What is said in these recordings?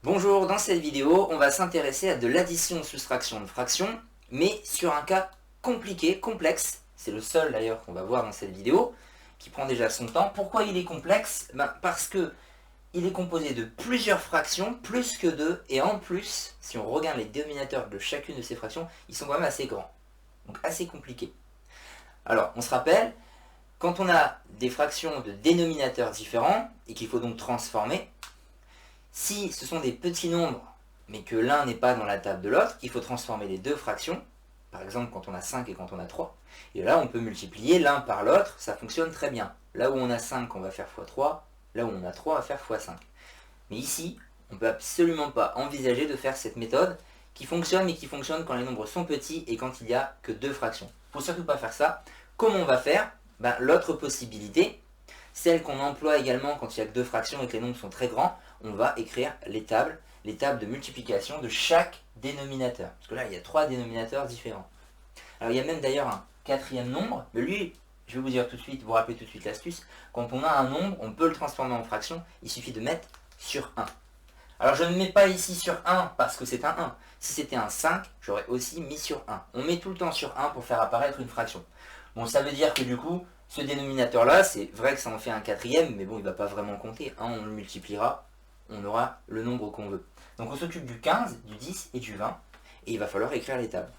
Bonjour, dans cette vidéo, on va s'intéresser à de l'addition-soustraction de fractions, mais sur un cas compliqué, complexe. C'est le seul d'ailleurs qu'on va voir dans cette vidéo, qui prend déjà son temps. Pourquoi il est complexe? Parce que il est composé de plusieurs fractions, plus que deux, et en plus, si on regarde les dénominateurs de chacune de ces fractions, ils sont quand même assez grands, donc assez compliqués. Alors, on se rappelle, quand on a des fractions de dénominateurs différents, et qu'il faut donc transformer, si ce sont des petits nombres, mais que l'un n'est pas dans la table de l'autre, il faut transformer les deux fractions, par exemple quand on a 5 et quand on a 3. Et là, on peut multiplier l'un par l'autre, ça fonctionne très bien. Là où on a 5, on va faire x3, là où on a 3, on va faire x5. Mais ici, on ne peut absolument pas envisager de faire cette méthode qui fonctionne, mais qui fonctionne quand les nombres sont petits et quand il n'y a que deux fractions. Il ne faut surtout pas faire ça. Comment on va faire? L'autre possibilité, celle qu'on emploie également quand il n'y a que deux fractions et que les nombres sont très grands, on va écrire les tables de multiplication de chaque dénominateur. Parce que là, il y a trois dénominateurs différents. Alors, il y a même d'ailleurs un quatrième nombre, mais lui, je vais vous dire tout de suite, vous rappeler tout de suite l'astuce. Quand on a un nombre, on peut le transformer en fraction, il suffit de mettre sur 1. Alors, je ne mets pas ici sur 1 parce que c'est un 1. Si c'était un 5, j'aurais aussi mis sur 1. On met tout le temps sur 1 pour faire apparaître une fraction. Bon, ça veut dire que du coup, ce dénominateur-là, c'est vrai que ça en fait un quatrième, mais bon, il ne va pas vraiment compter. On le multipliera, on aura le nombre qu'on veut. Donc on s'occupe du 15, du 10 et du 20, et il va falloir écrire les tables.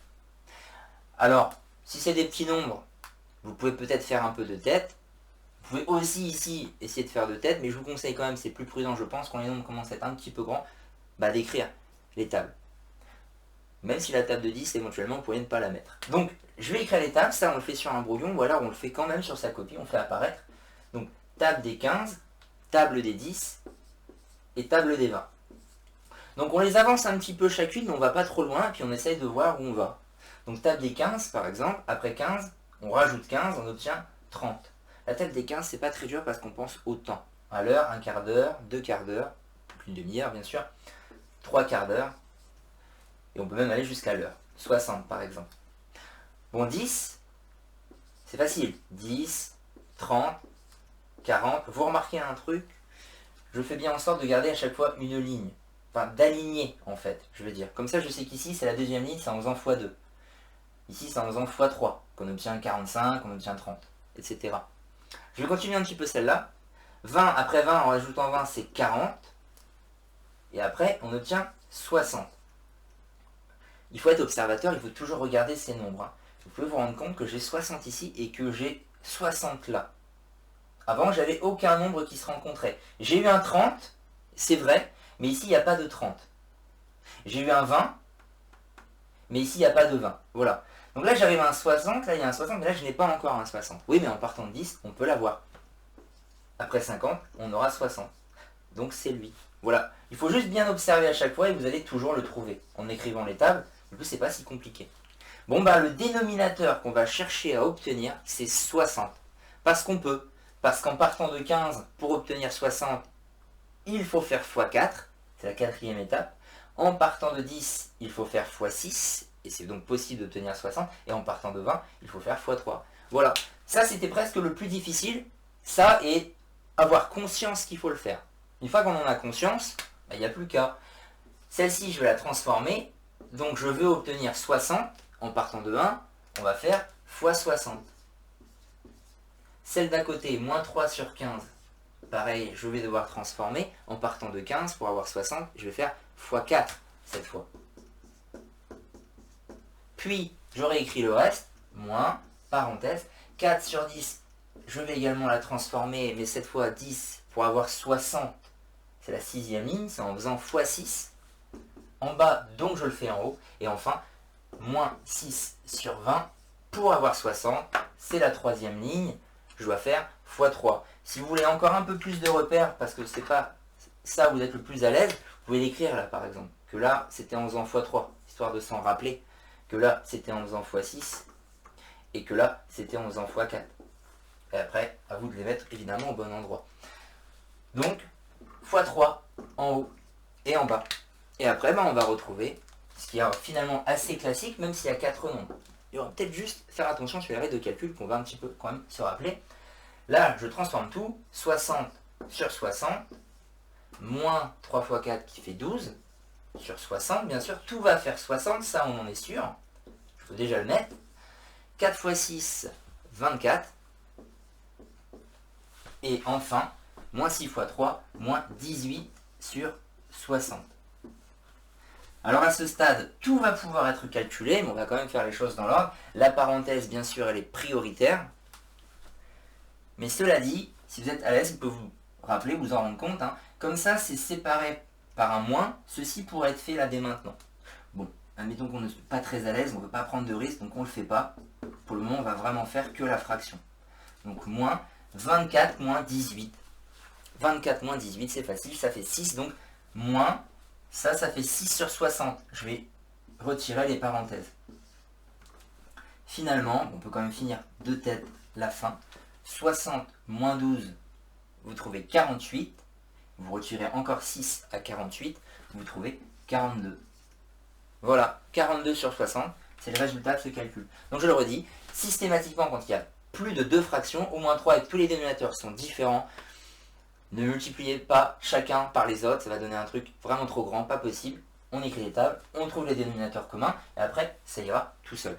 Alors, si c'est des petits nombres, vous pouvez peut-être faire un peu de tête. Vous pouvez aussi ici essayer de faire de tête, mais je vous conseille quand même, c'est plus prudent je pense, quand les nombres commencent à être un petit peu grands, d'écrire les tables. Même si la table de 10, éventuellement, vous pourriez ne pas la mettre. Donc, je vais écrire les tables, ça on le fait sur un brouillon, ou alors on le fait quand même sur sa copie, on fait apparaître. Donc, table des 15, table des 10 et table des 20. Donc on les avance un petit peu chacune, mais on ne va pas trop loin, et puis on essaye de voir où on va. Donc table des 15, par exemple, après 15, on rajoute 15, on obtient 30. La table des 15, c'est pas très dur parce qu'on pense au temps. À l'heure, un quart d'heure, deux quarts d'heure, une demi-heure bien sûr, trois quarts d'heure, et on peut même aller jusqu'à l'heure. 60 par exemple. Bon, 10, c'est facile. 10, 30, 40. Vous remarquez un truc? Je fais bien en sorte de garder à chaque fois une ligne. Enfin, d'aligner en fait, je veux dire. Comme ça, je sais qu'ici, c'est la deuxième ligne, c'est en faisant x2. Ici, c'est en faisant x3, qu'on obtient 45, qu'on obtient 30, etc. Je vais continuer un petit peu celle-là. 20, après 20, en rajoutant 20, c'est 40. Et après, on obtient 60. Il faut être observateur, il faut toujours regarder ces nombres. Vous pouvez vous rendre compte que j'ai 60 ici et que j'ai 60 là. Avant, j'avais aucun nombre qui se rencontrait. J'ai eu un 30, c'est vrai, mais ici, il n'y a pas de 30. J'ai eu un 20, mais ici, il n'y a pas de 20. Voilà. Donc là, j'arrive à un 60, là, il y a un 60, mais là, je n'ai pas encore un 60. Oui, mais en partant de 10, on peut l'avoir. Après 50, on aura 60. Donc c'est lui. Voilà. Il faut juste bien observer à chaque fois et vous allez toujours le trouver en écrivant les tables. Du coup, c'est pas si compliqué. Bon, le dénominateur qu'on va chercher à obtenir, c'est 60. Parce qu'on peut. Parce qu'en partant de 15, pour obtenir 60, il faut faire x4. C'est la quatrième étape. En partant de 10, il faut faire x6. Et c'est donc possible d'obtenir 60. Et en partant de 20, il faut faire x3. Voilà. Ça, c'était presque le plus difficile. Ça, et avoir conscience qu'il faut le faire. Une fois qu'on en a conscience, il n'y a plus qu'à. Celle-ci, je vais la transformer. Donc, je veux obtenir 60. En partant de 1, on va faire x 60. Celle d'à côté, moins 3 sur 15. Pareil, je vais devoir transformer. En partant de 15, pour avoir 60, je vais faire x 4 cette fois. Puis, j'aurai écrit le reste, moins, parenthèse, 4 sur 10, je vais également la transformer, mais cette fois 10 pour avoir 60. C'est la sixième ligne, c'est en faisant x6. En bas, donc je le fais en haut. Et enfin, moins 6 sur 20 pour avoir 60. C'est la troisième ligne. Je dois faire x3. Si vous voulez encore un peu plus de repères, parce que c'est pas ça où vous êtes le plus à l'aise, vous pouvez l'écrire là par exemple. Que là, c'était en faisant x3, histoire de s'en rappeler. Que là, c'était en faisant x6. Et que là, c'était en faisant x4. Et après, à vous de les mettre évidemment au bon endroit. Donc, x3 en haut et en bas. Et après, on va retrouver ce qui est finalement assez classique, même s'il y a 4 nombres. Il va peut-être juste faire attention sur les règles de calcul qu'on va un petit peu quand même se rappeler. Là, je transforme tout, 60 sur 60. moins 3 fois 4 qui fait 12, sur 60, bien sûr, tout va faire 60, ça on en est sûr. Il faut déjà le mettre. 4 fois 6, 24. Et enfin, moins 6 fois 3, moins 18 sur 60. Alors à ce stade, tout va pouvoir être calculé, mais on va quand même faire les choses dans l'ordre. La parenthèse, bien sûr, elle est prioritaire. Mais cela dit, si vous êtes à l'aise, vous pouvez vous rappeler, vous en rendre compte. Hein. Comme ça, c'est séparé par un moins. Ceci pourrait être fait là dès maintenant. Bon, admettons qu'on n'est pas très à l'aise, on ne veut pas prendre de risque, donc on ne le fait pas. Pour le moment, on va vraiment faire que la fraction. Donc moins 24 moins 18. 24 moins 18, c'est facile, ça fait 6. Donc moins, ça fait 6 sur 60. Je vais retirer les parenthèses. Finalement, on peut quand même finir de tête la fin. 60 moins 12, vous trouvez 48. Vous retirez encore 6 à 48, vous trouvez 42. Voilà, 42 sur 60, c'est le résultat de ce calcul. Donc je le redis, systématiquement quand il y a plus de 2 fractions, au moins 3 et que tous les dénominateurs sont différents, ne multipliez pas chacun par les autres, ça va donner un truc vraiment trop grand, pas possible. On écrit les tables, on trouve les dénominateurs communs, et après, ça ira tout seul.